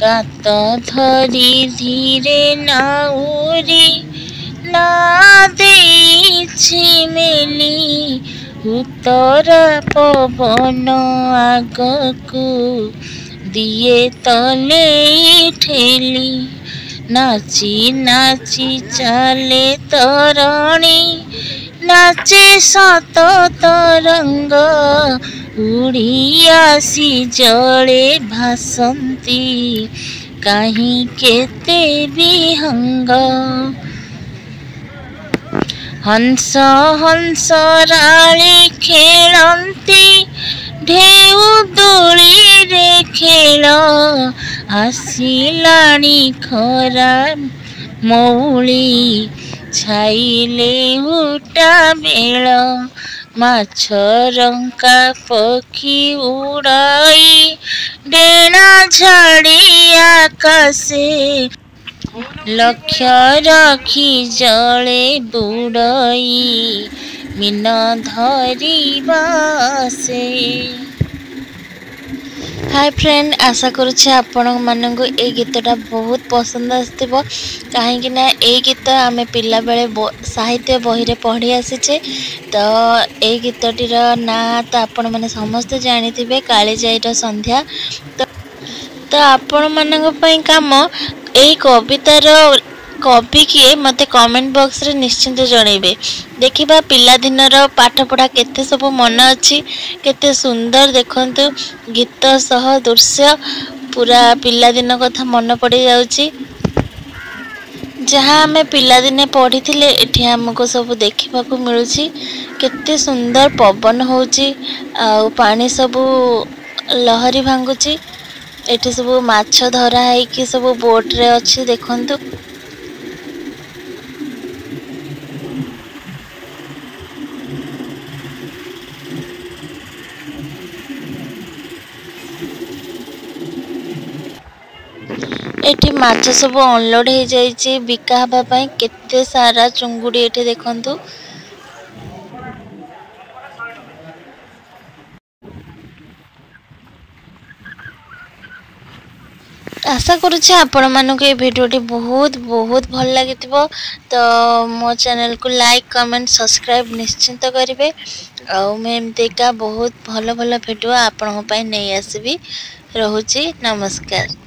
गात धरी धीरे नाउरी ना देछि मेली उत्तर पवन आगकू दिए तले ठेली नाची नाची चले तरणी नाचे सत तरंग उड़ी आसी जले भासंती कहीं केते विहंग हंस हंस राली खेलंती ढेउ दोली रे खेल आसिलाणी खरा मौली छाइले उटा बेल माछ रंका पक्षी उड़ाई डेना झाड़ी आकाशे लक्ष्य रखी जले बुड़ई मीन धरिबा से। हाय फ्रेंड, आशा करुच्छे आपण मानू ए गीतटा बहुत पसंद आसथिबो कहीं ना ए गीत आमे पिला बेले साहित्य बही रे पढ़ी आसीचे। तो ए गीतटीर ना तो आपण माने समस्त जानिथिबे कालीजाईर संध्या। तो आपण मानक पई काम ए कवितार कवि किए मते कमेंट बॉक्स रे निश्चिंत जणेबे। देखिबा पिला दिनर पाठ पढ़ा केते सब मन अछि, केते सुंदर देखंतु गीत सह दृश्य पूरा पिला दिन कथा मन पड़ी जाउची। जहाँ आमे पिला दिने पढ़ी थिले एठी हमको सब देखिबा को मिलुची। केते सुंदर पवन होउची आ पानी सब लहरी भांगुची। एठी सब माछ धरा है कि सब बोट रे अछि देखंतु। एठी माछ सब अनलोड हो जाइए बिका हवा पई। केते सारा चुंगुड़ी एठी देखंतु। आशा करुच्छे आपण मानक ये वीडियोटी बहुत बहुत भल लागिथिबो। तो मो चैनल को लाइक कमेंट सब्सक्राइब निश्चिंत करिवे। आ मैं एमती का बहुत भल भल वीडियो आपण पई नै आसीबी। रहुची नमस्कार।